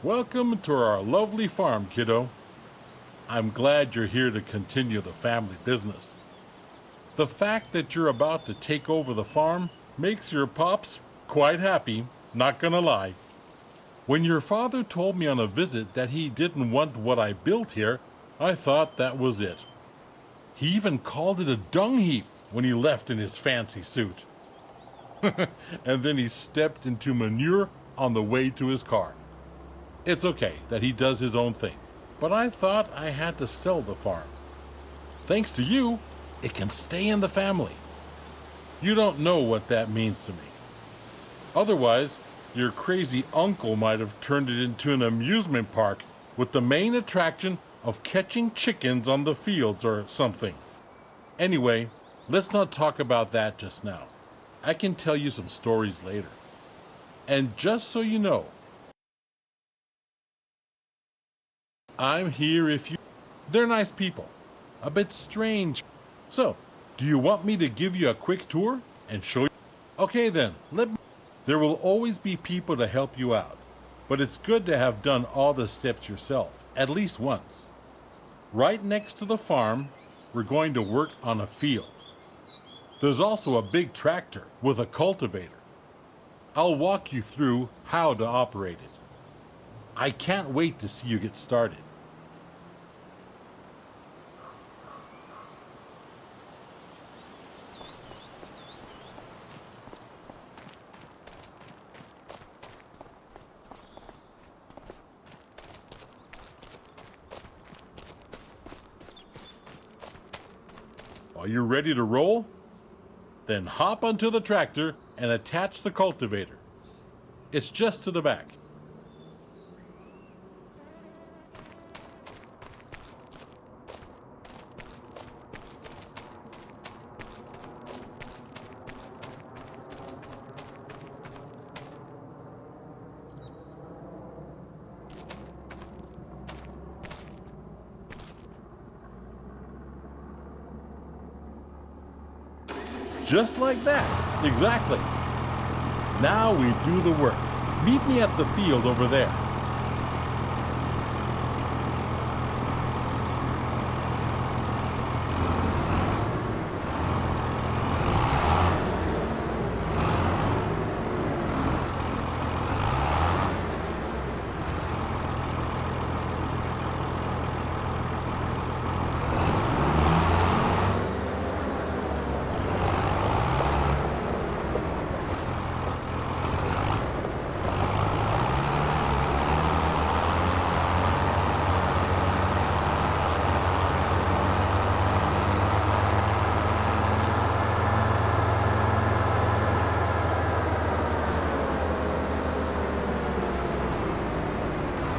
Welcome to our lovely farm, kiddo. I'm glad you're here to continue the family business. The fact that you're about to take over the farm makes your pops quite happy, not gonna lie. When your father told me on a visit that he didn't want what I built here, I thought that was it. He even called it a dung heap when he left in his fancy suit. And then he stepped into manure on the way to his car. It's okay that he does his own thing, but I thought I had to sell the farm. Thanks to you, it can stay in the family. You don't know what that means to me. Otherwise, your crazy uncle might have turned it into an amusement park with the main attraction of catching chickens on the fields or something. Anyway, let's not talk about that just now. I can tell you some stories later. And just so you know, I'm here if you... They're nice people. A bit strange. So, do you want me to give you a quick tour and show you? Okay then, There will always be people to help you out, but it's good to have done all the steps yourself, at least once. Right next to the farm, we're going to work on a field. There's also a big tractor with a cultivator. I'll walk you through how to operate it. I can't wait to see you get started. Are you ready to roll? Then hop onto the tractor and attach the cultivator. It's just to the back. Just like that. Exactly. Now we do the work. Meet me at the field over there.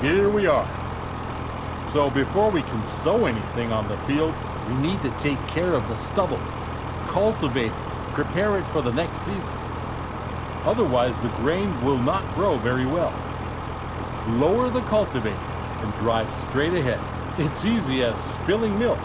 Here we are. So before we can sow anything on the field, we need to take care of the stubbles, cultivate it, prepare it for the next season. Otherwise, the grain will not grow very well. Lower the cultivator and drive straight ahead. It's easy as spilling milk.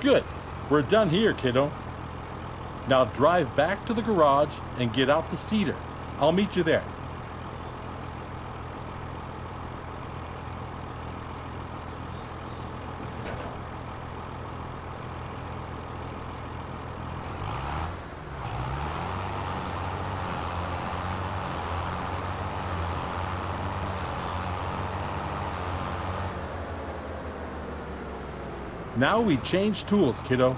Good. We're done here, kiddo. Now drive back to the garage and get out the seeder. I'll meet you there. Now we change tools, kiddo.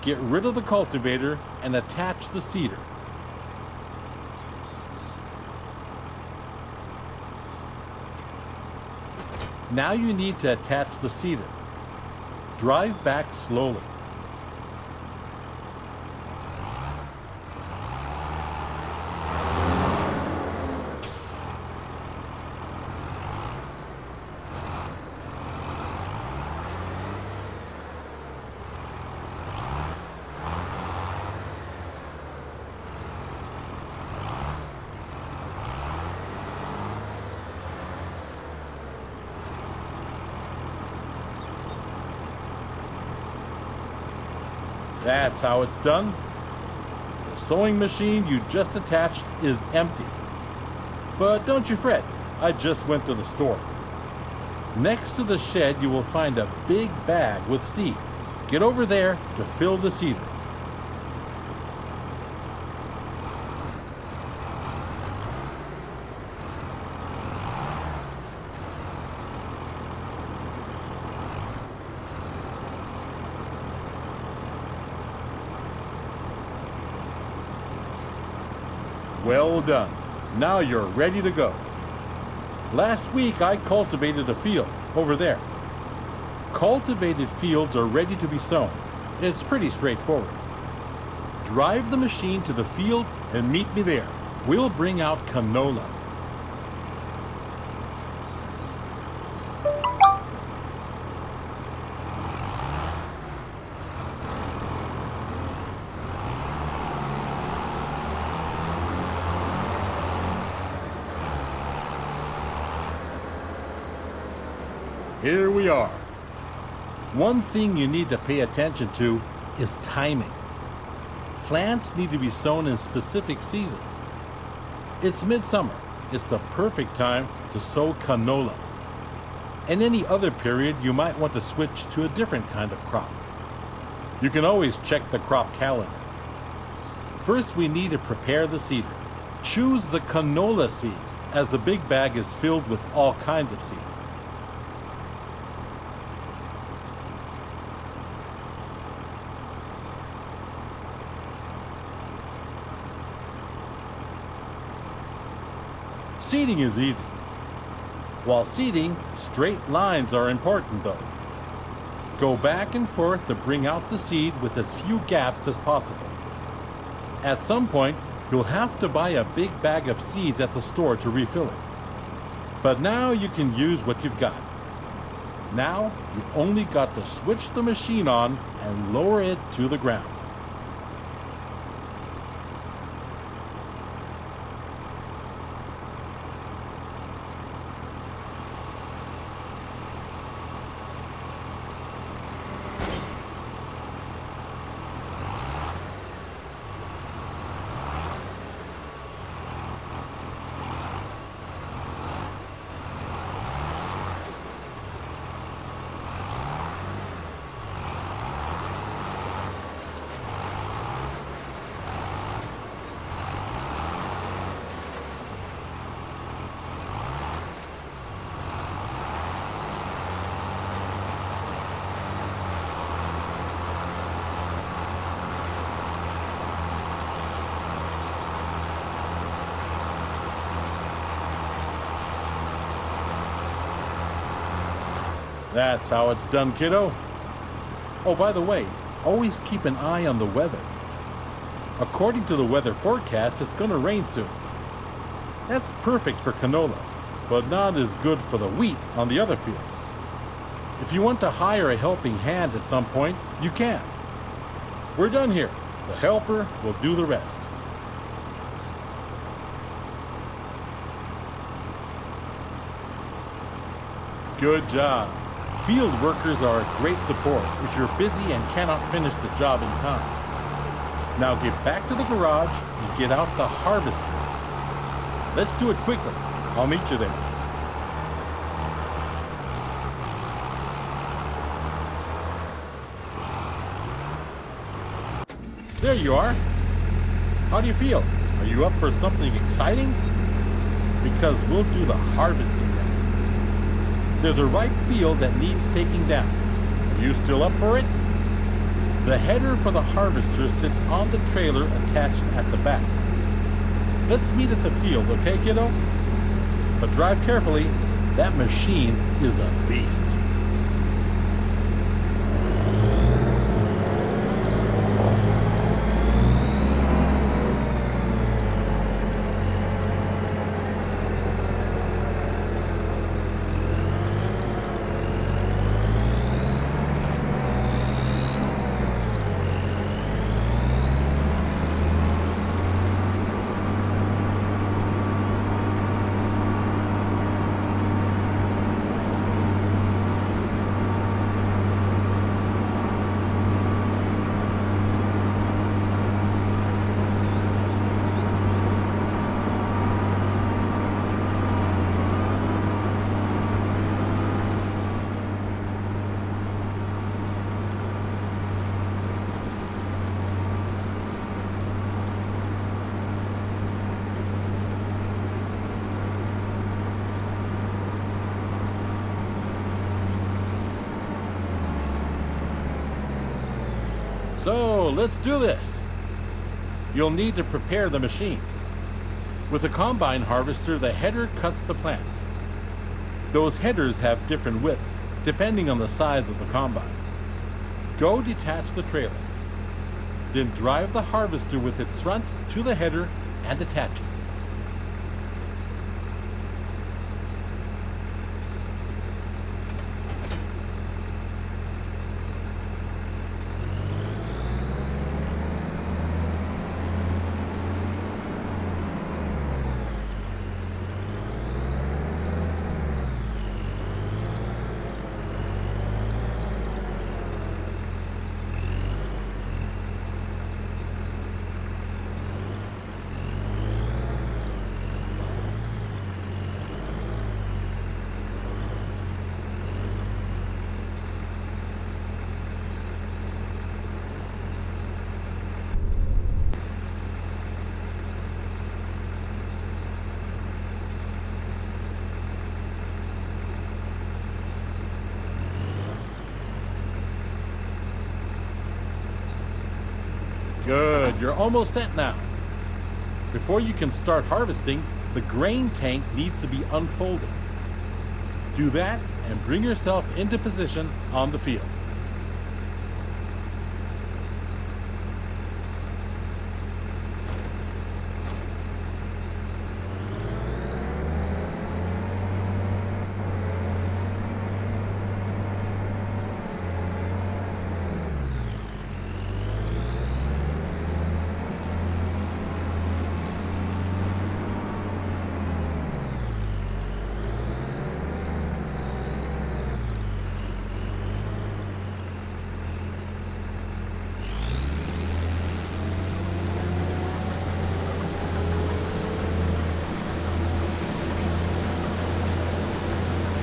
Get rid of the cultivator and attach the seeder. Now you need to attach the seeder. Drive back slowly. That's how it's done. The sewing machine you just attached is empty. But don't you fret, I just went to the store. Next to the shed you will find a big bag with seed. Get over there to fill the seeder. Well done. Now you're ready to go. Last week I cultivated a field over there. Cultivated fields are ready to be sown. It's pretty straightforward. Drive the machine to the field and meet me there. We'll bring out canola. Here we are. One thing you need to pay attention to is timing. Plants need to be sown in specific seasons. It's midsummer. It's the perfect time to sow canola. In any other period, you might want to switch to a different kind of crop. You can always check the crop calendar. First, we need to prepare the seeder. Choose the canola seeds, as the big bag is filled with all kinds of seeds. Seeding is easy. While seeding, straight lines are important though. Go back and forth to bring out the seed with as few gaps as possible. At some point, you'll have to buy a big bag of seeds at the store to refill it. But now you can use what you've got. Now, you only got to switch the machine on and lower it to the ground. That's how it's done, kiddo. Oh, by the way, always keep an eye on the weather. According to the weather forecast, it's going to rain soon. That's perfect for canola, but not as good for the wheat on the other field. If you want to hire a helping hand at some point, you can. We're done here. The helper will do the rest. Good job. Field workers are a great support if you're busy and cannot finish the job in time. Now get back to the garage and get out the harvester. Let's do it quickly. I'll meet you there. There you are. How do you feel? Are you up for something exciting? Because we'll do the harvesting next. There's a ripe field that needs taking down. Are you still up for it? The header for the harvester sits on the trailer attached at the back. Let's meet at the field, okay, kiddo? But drive carefully. That machine is a beast. So let's do this. You'll need to prepare the machine. With a combine harvester, the header cuts the plants. Those headers have different widths depending on the size of the combine. Go detach the trailer. Then drive the harvester with its front to the header and attach it. Good, you're almost set now. Before you can start harvesting, the grain tank needs to be unfolded. Do that and bring yourself into position on the field.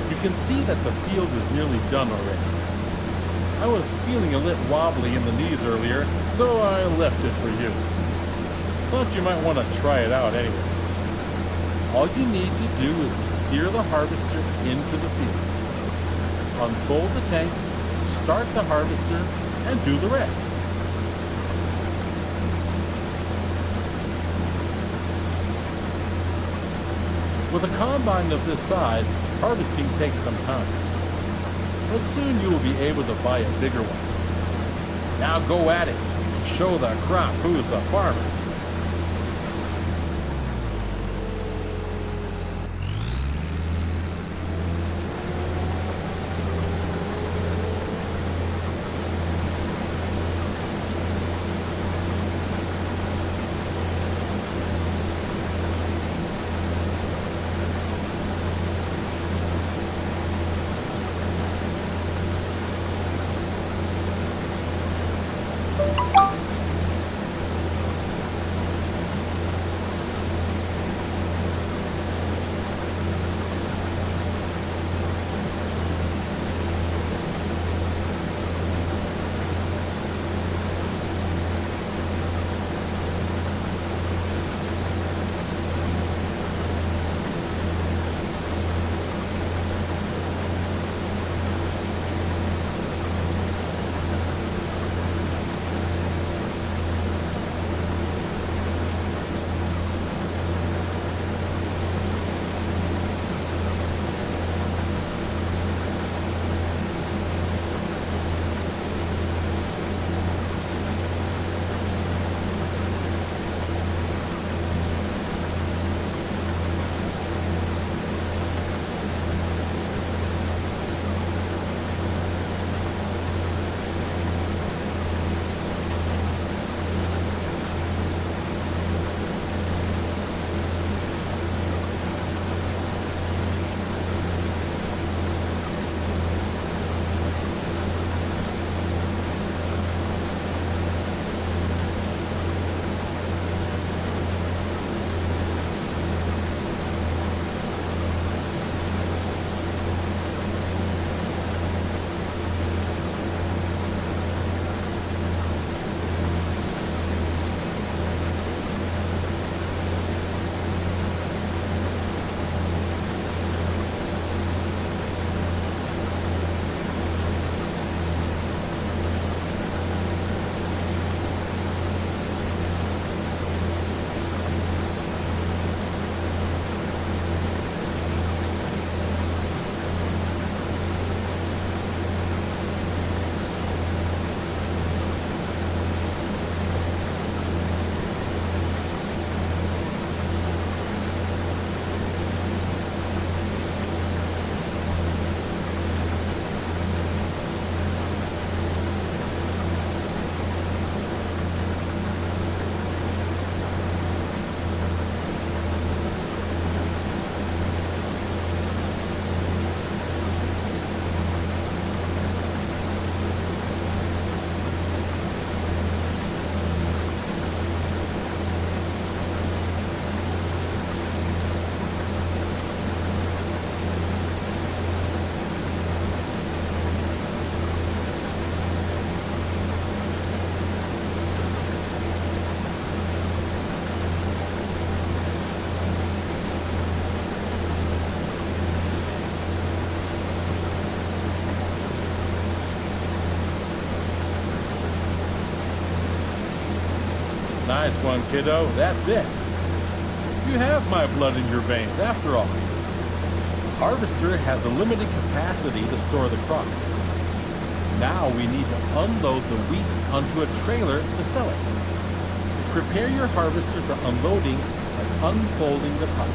You can see that the field is nearly done already. I was feeling a little wobbly in the knees earlier, so I left it for you. Thought you might want to try it out anyway. All you need to do is to steer the harvester into the field. Unfold the tank, start the harvester, and do the rest. With a combine of this size, harvesting takes some time. But soon you will be able to buy a bigger one. Now go at it and show the crop who's the farmer. Nice one, kiddo. That's it. You have my blood in your veins, after all. The harvester has a limited capacity to store the crop. Now we need to unload the wheat onto a trailer to sell it. Prepare your harvester for unloading by unfolding the pipe.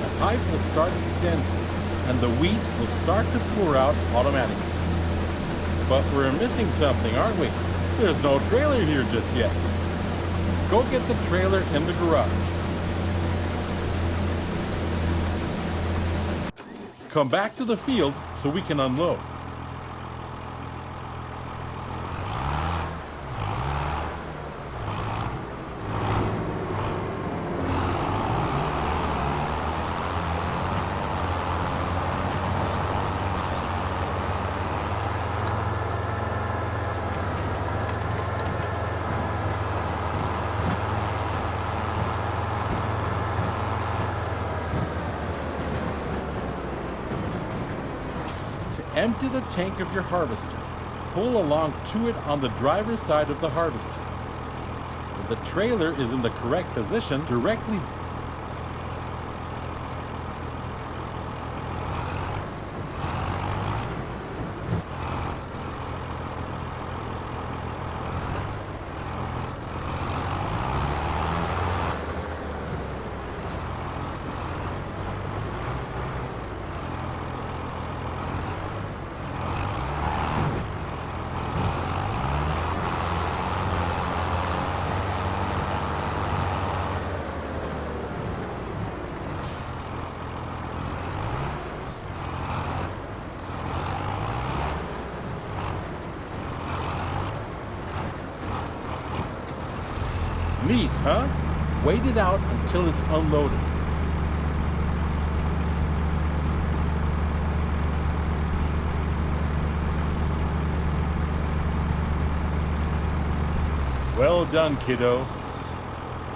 The pipe will start extending, and the wheat will start to pour out automatically. But we're missing something, aren't we? There's no trailer here just yet. Go get the trailer in the garage. Come back to the field so we can unload. Empty the tank of your harvester. Pull along to it on the driver's side of the harvester. When the trailer is in the correct position, directly neat, huh? Wait it out until it's unloaded. Well done, kiddo.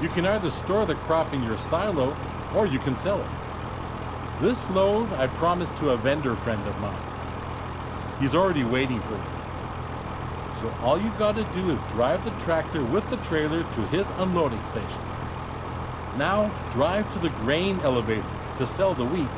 You can either store the crop in your silo or you can sell it. This load I promised to a vendor friend of mine. He's already waiting for you. So all you gotta do is drive the tractor with the trailer to his unloading station. Now drive to the grain elevator to sell the wheat.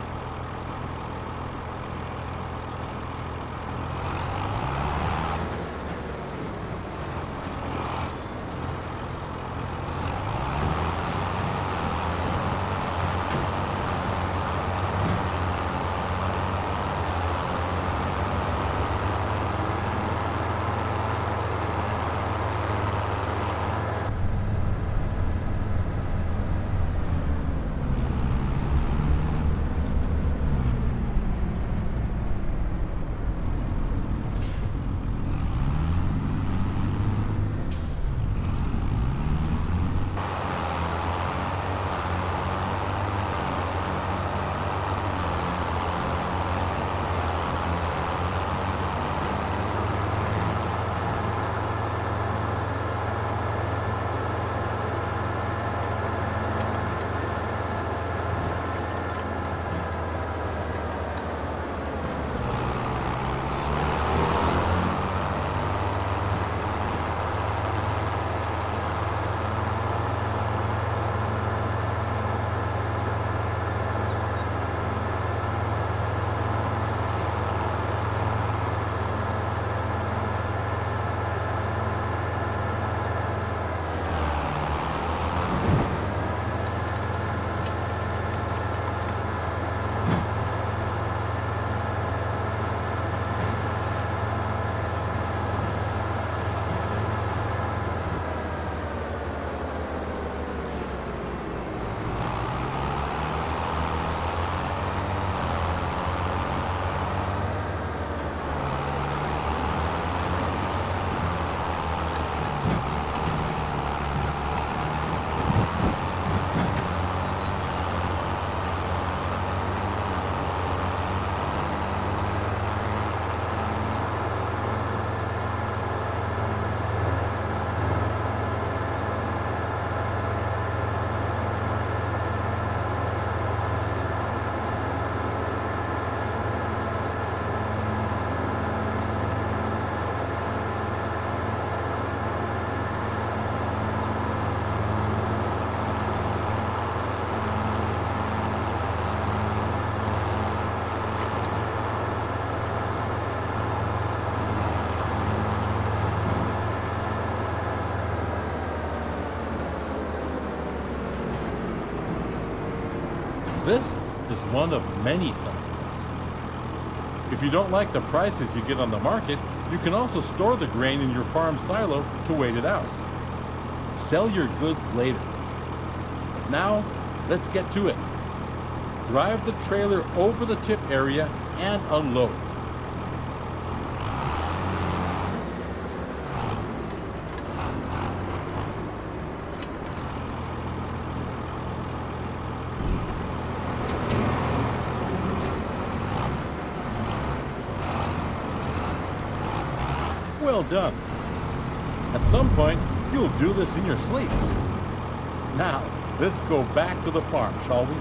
This is one of many selling points. If you don't like the prices you get on the market, you can also store the grain in your farm silo to wait it out. Sell your goods later. But now, let's get to it. Drive the trailer over the tip area and unload. Well done. At some point, you'll do this in your sleep. Now, let's go back to the farm, shall we?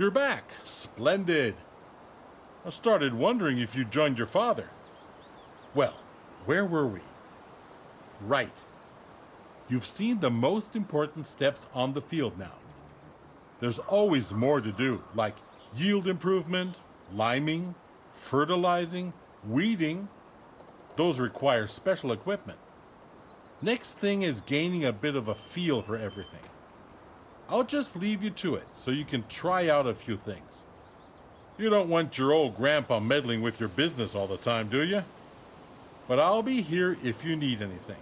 You're back. Splendid. I started wondering if you joined your father. Well, where were we? Right. You've seen the most important steps on the field now. There's always more to do, like yield improvement, liming, fertilizing, weeding. Those require special equipment. Next thing is gaining a bit of a feel for everything. I'll just leave you to it so you can try out a few things. You don't want your old grandpa meddling with your business all the time, do you? But I'll be here if you need anything.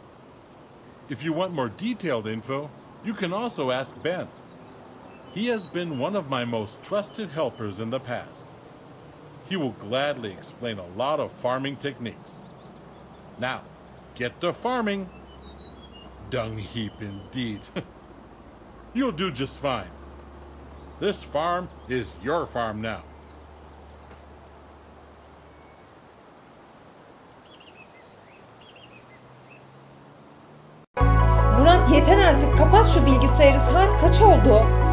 If you want more detailed info, you can also ask Ben. He has been one of my most trusted helpers in the past. He will gladly explain a lot of farming techniques. Now, get to farming. Dung heap indeed. You'll do just fine. This farm is your farm now. Murat yeter artık, kapat şu bilgisayarı, saat kaç oldu?